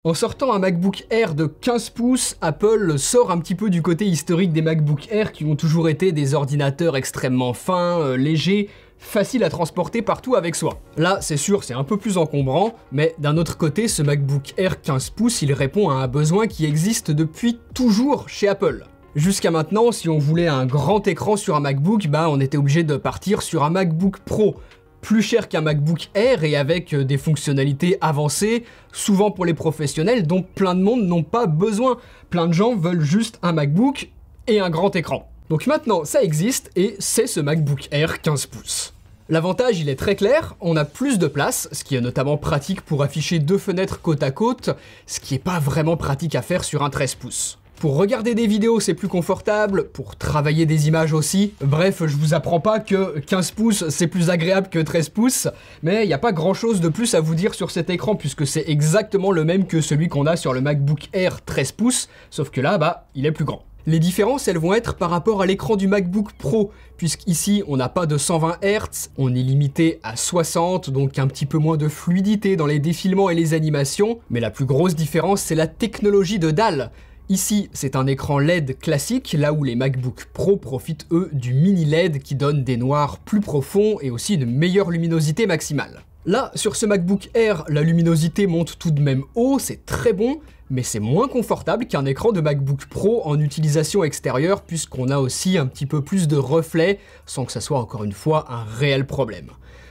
En sortant un MacBook Air de 15 pouces, Apple sort un petit peu du côté historique des MacBook Air qui ont toujours été des ordinateurs extrêmement fins, légers, faciles à transporter partout avec soi. Là, c'est sûr, c'est un peu plus encombrant, mais d'un autre côté, ce MacBook Air 15 pouces, il répond à un besoin qui existe depuis toujours chez Apple. Jusqu'à maintenant, si on voulait un grand écran sur un MacBook, on était obligé de partir sur un MacBook Pro. Plus cher qu'un MacBook Air et avec des fonctionnalités avancées, souvent pour les professionnels dont plein de monde n'ont pas besoin. Plein de gens veulent juste un MacBook et un grand écran. Donc maintenant, ça existe et c'est ce MacBook Air 15 pouces. L'avantage, il est très clair, on a plus de place, ce qui est notamment pratique pour afficher deux fenêtres côte à côte, ce qui n'est pas vraiment pratique à faire sur un 13 pouces. Pour regarder des vidéos, c'est plus confortable, pour travailler des images aussi. Bref, je vous apprends pas que 15 pouces, c'est plus agréable que 13 pouces, mais il n'y a pas grand chose de plus à vous dire sur cet écran, puisque c'est exactement le même que celui qu'on a sur le MacBook Air 13 pouces, sauf que là, il est plus grand. Les différences, elles vont être par rapport à l'écran du MacBook Pro, puisqu'ici, on n'a pas de 120 Hz, on est limité à 60, donc un petit peu moins de fluidité dans les défilements et les animations, mais la plus grosse différence, c'est la technologie de dalle. Ici, c'est un écran LED classique, là où les MacBook Pro profitent, eux, du mini LED qui donne des noirs plus profonds et aussi une meilleure luminosité maximale. Là, sur ce MacBook Air, la luminosité monte tout de même haut, c'est très bon, mais c'est moins confortable qu'un écran de MacBook Pro en utilisation extérieure, puisqu'on a aussi un petit peu plus de reflets, sans que ça soit encore une fois un réel problème.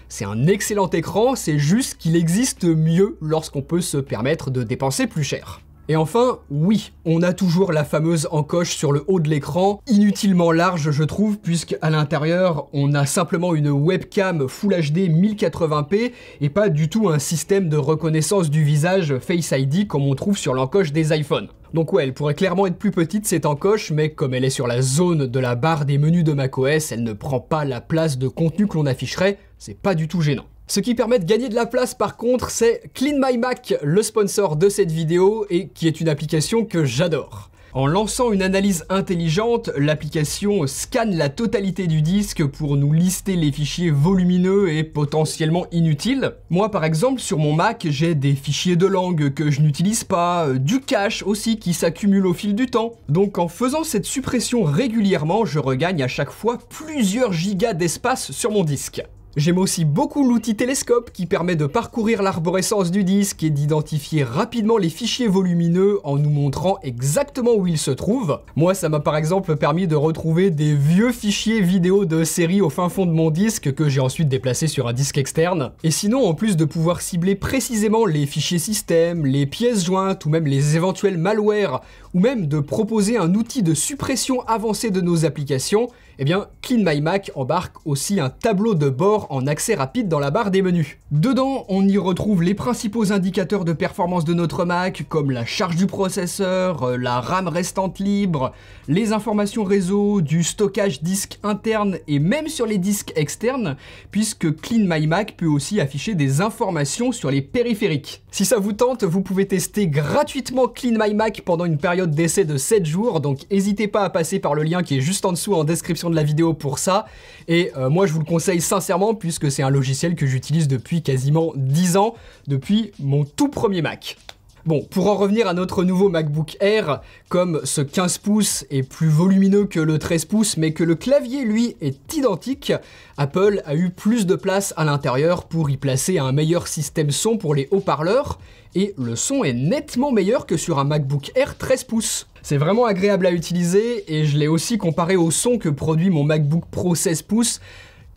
C'est un excellent écran, c'est juste qu'il existe mieux lorsqu'on peut se permettre de dépenser plus cher. Et enfin, oui, on a toujours la fameuse encoche sur le haut de l'écran, inutilement large je trouve, puisqu'à l'intérieur, on a simplement une webcam Full HD 1080p et pas du tout un système de reconnaissance du visage Face ID comme on trouve sur l'encoche des iPhones. Donc ouais, elle pourrait clairement être plus petite cette encoche, mais comme elle est sur la zone de la barre des menus de macOS, elle ne prend pas la place de contenu que l'on afficherait, c'est pas du tout gênant. Ce qui permet de gagner de la place par contre, c'est Clean My Mac, le sponsor de cette vidéo et qui est une application que j'adore. En lançant une analyse intelligente, l'application scanne la totalité du disque pour nous lister les fichiers volumineux et potentiellement inutiles. Moi par exemple sur mon Mac, j'ai des fichiers de langue que je n'utilise pas, du cache aussi qui s'accumule au fil du temps. Donc en faisant cette suppression régulièrement, je regagne à chaque fois plusieurs gigas d'espace sur mon disque. J'aime aussi beaucoup l'outil Télescope qui permet de parcourir l'arborescence du disque et d'identifier rapidement les fichiers volumineux en nous montrant exactement où ils se trouvent. Moi, ça m'a par exemple permis de retrouver des vieux fichiers vidéo de série au fin fond de mon disque que j'ai ensuite déplacé sur un disque externe. Et sinon, en plus de pouvoir cibler précisément les fichiers système, les pièces jointes ou même les éventuels malwares, ou même de proposer un outil de suppression avancé de nos applications, eh bien, Clean My Mac embarque aussi un tableau de bord en accès rapide dans la barre des menus. Dedans, on y retrouve les principaux indicateurs de performance de notre Mac, comme la charge du processeur, la RAM restante libre, les informations réseau, du stockage disque interne et même sur les disques externes, puisque Clean My Mac peut aussi afficher des informations sur les périphériques. Si ça vous tente, vous pouvez tester gratuitement Clean My Mac pendant une période d'essai de 7 jours, donc n'hésitez pas à passer par le lien qui est juste en dessous en description de la vidéo pour ça, et moi je vous le conseille sincèrement puisque c'est un logiciel que j'utilise depuis quasiment 10 ans, depuis mon tout premier Mac. Bon, pour en revenir à notre nouveau MacBook Air, comme ce 15 pouces est plus volumineux que le 13 pouces, mais que le clavier, lui, est identique, Apple a eu plus de place à l'intérieur pour y placer un meilleur système son pour les haut-parleurs, et le son est nettement meilleur que sur un MacBook Air 13 pouces. C'est vraiment agréable à utiliser, et je l'ai aussi comparé au son que produit mon MacBook Pro 16 pouces,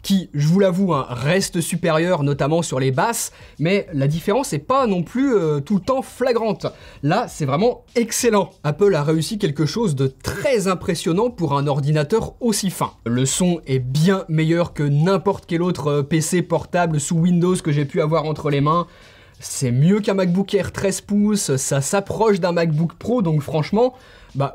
qui, je vous l'avoue, reste supérieur notamment sur les basses, mais la différence n'est pas non plus tout le temps flagrante. Là, c'est vraiment excellent. Apple a réussi quelque chose de très impressionnant pour un ordinateur aussi fin. Le son est bien meilleur que n'importe quel autre PC portable sous Windows que j'ai pu avoir entre les mains. C'est mieux qu'un MacBook Air 13 pouces, ça s'approche d'un MacBook Pro, donc franchement,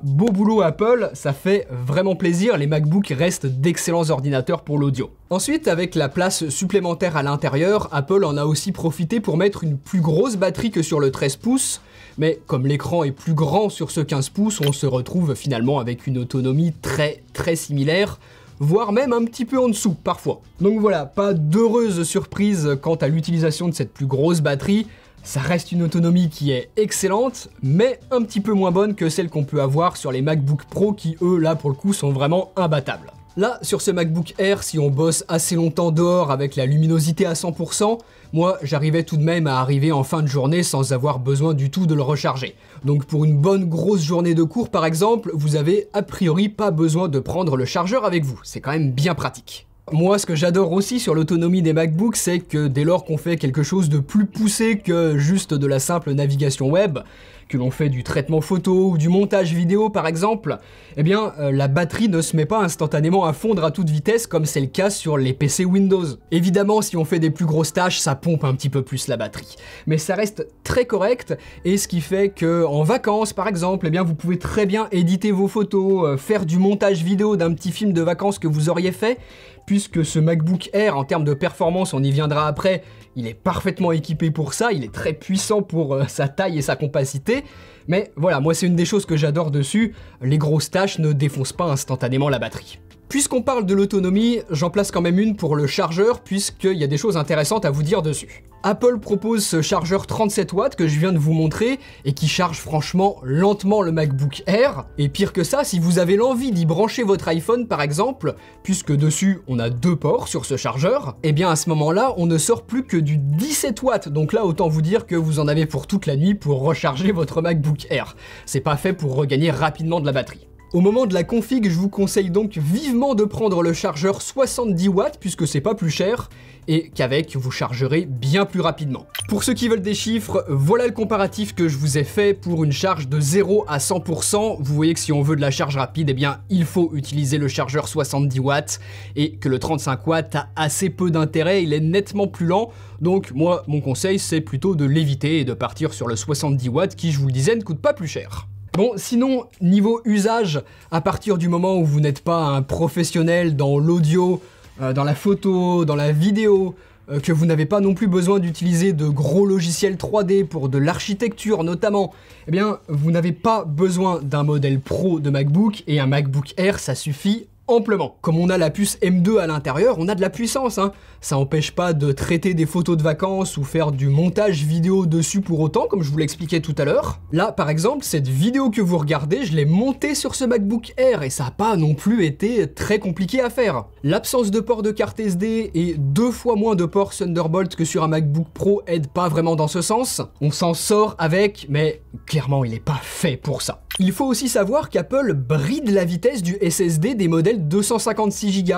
beau boulot Apple, ça fait vraiment plaisir, les MacBooks restent d'excellents ordinateurs pour l'audio. Ensuite, avec la place supplémentaire à l'intérieur, Apple en a aussi profité pour mettre une plus grosse batterie que sur le 13 pouces, mais comme l'écran est plus grand sur ce 15 pouces, on se retrouve finalement avec une autonomie très similaire, voire même un petit peu en dessous parfois. Donc voilà, pas d'heureuse surprise quant à l'utilisation de cette plus grosse batterie, Ça reste une autonomie qui est excellente, mais un petit peu moins bonne que celle qu'on peut avoir sur les MacBook Pro qui, eux, là, pour le coup, sont vraiment imbattables. Là, sur ce MacBook Air, si on bosse assez longtemps dehors avec la luminosité à 100%, moi, j'arrivais tout de même à arriver en fin de journée sans avoir besoin du tout de le recharger. Donc pour une bonne grosse journée de cours, par exemple, vous avez a priori pas besoin de prendre le chargeur avec vous. C'est quand même bien pratique. Moi, ce que j'adore aussi sur l'autonomie des MacBooks, c'est que dès lors qu'on fait quelque chose de plus poussé que juste de la simple navigation web, que l'on fait du traitement photo ou du montage vidéo par exemple, eh bien la batterie ne se met pas instantanément à fondre à toute vitesse comme c'est le cas sur les PC Windows. Évidemment, si on fait des plus grosses tâches, ça pompe un petit peu plus la batterie. Mais ça reste très correct, et ce qui fait que en vacances par exemple, eh bien vous pouvez très bien éditer vos photos, faire du montage vidéo d'un petit film de vacances que vous auriez fait, puisque ce MacBook Air, en termes de performance, on y viendra après, il est parfaitement équipé pour ça, il est très puissant pour sa taille et sa compacité, mais voilà, moi c'est une des choses que j'adore dessus, les grosses tâches ne défoncent pas instantanément la batterie. Puisqu'on parle de l'autonomie, j'en place quand même une pour le chargeur, puisqu'il y a des choses intéressantes à vous dire dessus. Apple propose ce chargeur 37 watts que je viens de vous montrer, et qui charge franchement lentement le MacBook Air. Et pire que ça, si vous avez l'envie d'y brancher votre iPhone par exemple, puisque dessus on a 2 ports sur ce chargeur, et bien à ce moment-là, on ne sort plus que du 17 watts. Donc là, autant vous dire que vous en avez pour toute la nuit pour recharger votre MacBook Air. C'est pas fait pour regagner rapidement de la batterie. Au moment de la config, je vous conseille donc vivement de prendre le chargeur 70 watts puisque c'est pas plus cher et qu'avec vous chargerez bien plus rapidement. Pour ceux qui veulent des chiffres, voilà le comparatif que je vous ai fait pour une charge de 0 à 100%. Vous voyez que si on veut de la charge rapide, eh bien il faut utiliser le chargeur 70 watts et que le 35 watts a assez peu d'intérêt, il est nettement plus lent. Donc moi, mon conseil c'est plutôt de l'éviter et de partir sur le 70 watts qui, je vous le disais, ne coûte pas plus cher. Bon, sinon, niveau usage, à partir du moment où vous n'êtes pas un professionnel dans l'audio, dans la photo, dans la vidéo, que vous n'avez pas non plus besoin d'utiliser de gros logiciels 3D pour de l'architecture notamment, eh bien, vous n'avez pas besoin d'un modèle pro de MacBook, et un MacBook Air, ça suffit amplement. Comme on a la puce M2 à l'intérieur, on a de la puissance, hein. Ça n'empêche pas de traiter des photos de vacances ou faire du montage vidéo dessus pour autant, comme je vous l'expliquais tout à l'heure. Là, par exemple, cette vidéo que vous regardez, je l'ai montée sur ce MacBook Air et ça n'a pas non plus été très compliqué à faire. L'absence de port de carte SD et 2 fois moins de ports Thunderbolt que sur un MacBook Pro aide pas vraiment dans ce sens. On s'en sort avec, mais clairement, il n'est pas fait pour ça. Il faut aussi savoir qu'Apple bride la vitesse du SSD des modèles 256 Go.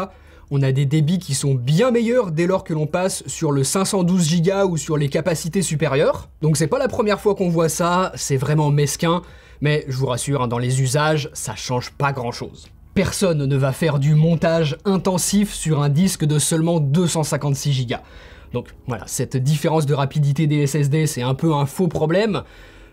On a des débits qui sont bien meilleurs dès lors que l'on passe sur le 512 Go ou sur les capacités supérieures. Donc c'est pas la première fois qu'on voit ça, c'est vraiment mesquin, mais je vous rassure, hein, dans les usages, ça change pas grand chose. Personne ne va faire du montage intensif sur un disque de seulement 256 Go. Donc voilà, cette différence de rapidité des SSD, c'est un peu un faux problème.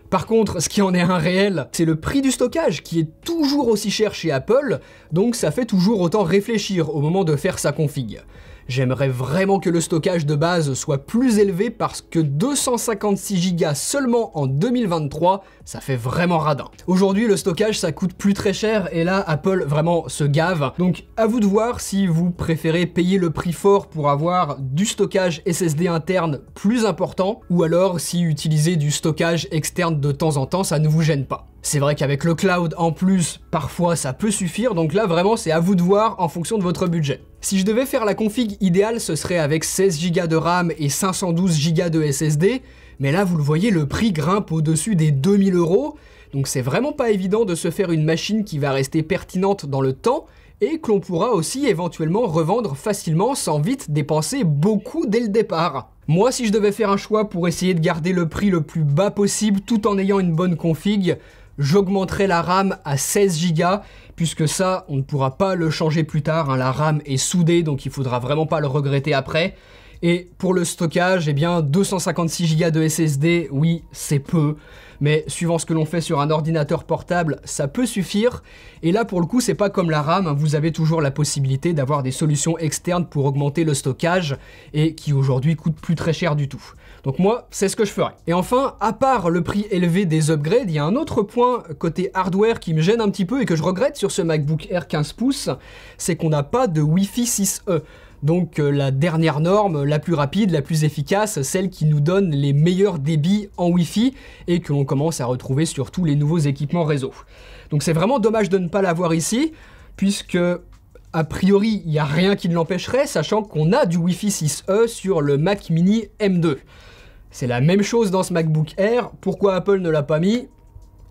Par contre, ce qui en est un réel, c'est le prix du stockage qui est toujours aussi cher chez Apple, donc ça fait toujours autant réfléchir au moment de faire sa config. J'aimerais vraiment que le stockage de base soit plus élevé parce que 256 Go seulement en 2023, ça fait vraiment radin. Aujourd'hui, le stockage ça coûte plus très cher et là, Apple vraiment se gave. Donc à vous de voir si vous préférez payer le prix fort pour avoir du stockage SSD interne plus important ou alors si utiliser du stockage externe de temps en temps, ça ne vous gêne pas. C'est vrai qu'avec le cloud en plus, parfois ça peut suffire, donc là vraiment c'est à vous de voir en fonction de votre budget. Si je devais faire la config idéale, ce serait avec 16 Go de RAM et 512 Go de SSD, mais là vous le voyez, le prix grimpe au-dessus des 2000 €, donc c'est vraiment pas évident de se faire une machine qui va rester pertinente dans le temps, et que l'on pourra aussi éventuellement revendre facilement sans vite dépenser beaucoup dès le départ. Moi, si je devais faire un choix pour essayer de garder le prix le plus bas possible tout en ayant une bonne config, j'augmenterai la RAM à 16 Go, puisque ça, on ne pourra pas le changer plus tard, hein. La RAM est soudée, donc il faudra vraiment pas le regretter après. Et pour le stockage, eh bien 256 Go de SSD, oui, c'est peu, mais suivant ce que l'on fait sur un ordinateur portable, ça peut suffire. Et là, pour le coup, c'est pas comme la RAM, hein. Vous avez toujours la possibilité d'avoir des solutions externes pour augmenter le stockage, et qui aujourd'hui coûtent plus très cher du tout. Donc moi, c'est ce que je ferai. Et enfin, à part le prix élevé des upgrades, il y a un autre point côté hardware qui me gêne un petit peu et que je regrette sur ce MacBook Air 15 pouces, c'est qu'on n'a pas de Wi-Fi 6E. Donc la dernière norme, la plus rapide, la plus efficace, celle qui nous donne les meilleurs débits en Wi-Fi et que l'on commence à retrouver sur tous les nouveaux équipements réseau. Donc c'est vraiment dommage de ne pas l'avoir ici, puisque a priori il n'y a rien qui ne l'empêcherait, sachant qu'on a du Wi-Fi 6E sur le Mac Mini M2. C'est la même chose dans ce MacBook Air, pourquoi Apple ne l'a pas mis?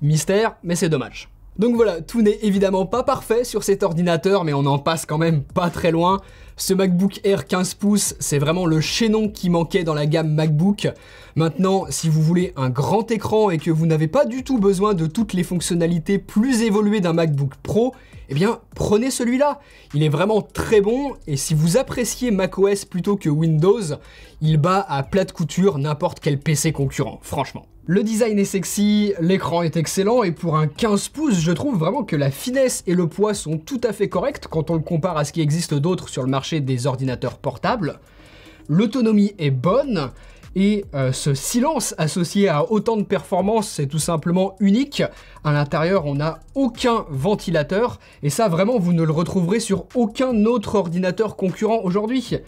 Mystère, mais c'est dommage. Donc voilà, tout n'est évidemment pas parfait sur cet ordinateur, mais on en passe quand même pas très loin. Ce MacBook Air 15 pouces, c'est vraiment le chaînon qui manquait dans la gamme MacBook. Maintenant, si vous voulez un grand écran et que vous n'avez pas du tout besoin de toutes les fonctionnalités plus évoluées d'un MacBook Pro, eh bien, prenez celui-là. Il est vraiment très bon, et si vous appréciez macOS plutôt que Windows, il bat à plate couture n'importe quel PC concurrent, franchement. Le design est sexy, l'écran est excellent, et pour un 15 pouces, je trouve vraiment que la finesse et le poids sont tout à fait corrects quand on le compare à ce qui existe d'autre sur le marché des ordinateurs portables. L'autonomie est bonne, et ce silence associé à autant de performance, c'est tout simplement unique. À l'intérieur, on n'a aucun ventilateur, et ça vraiment, vous ne le retrouverez sur aucun autre ordinateur concurrent aujourd'hui.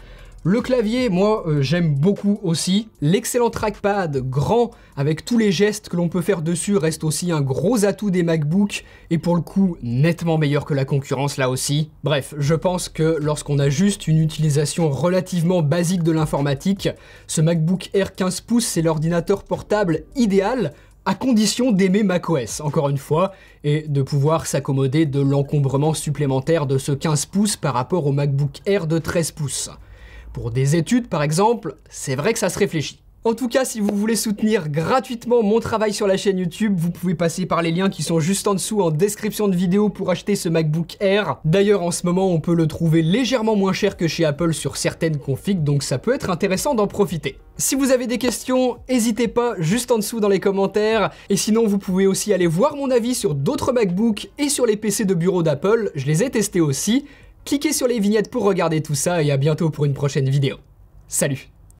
Le clavier, moi, j'aime beaucoup aussi. L'excellent trackpad grand avec tous les gestes que l'on peut faire dessus reste aussi un gros atout des MacBooks et pour le coup, nettement meilleur que la concurrence là aussi. Bref, je pense que lorsqu'on a juste une utilisation relativement basique de l'informatique, ce MacBook Air 15 pouces, c'est l'ordinateur portable idéal à condition d'aimer macOS, encore une fois, et de pouvoir s'accommoder de l'encombrement supplémentaire de ce 15 pouces par rapport au MacBook Air de 13 pouces. Pour des études, par exemple, c'est vrai que ça se réfléchit. En tout cas, si vous voulez soutenir gratuitement mon travail sur la chaîne YouTube, vous pouvez passer par les liens qui sont juste en dessous en description de vidéo pour acheter ce MacBook Air. D'ailleurs, en ce moment, on peut le trouver légèrement moins cher que chez Apple sur certaines configs, donc ça peut être intéressant d'en profiter. Si vous avez des questions, n'hésitez pas juste en dessous dans les commentaires. Et sinon, vous pouvez aussi aller voir mon avis sur d'autres MacBooks et sur les PC de bureau d'Apple. Je les ai testés aussi. Cliquez sur les vignettes pour regarder tout ça et à bientôt pour une prochaine vidéo. Salut!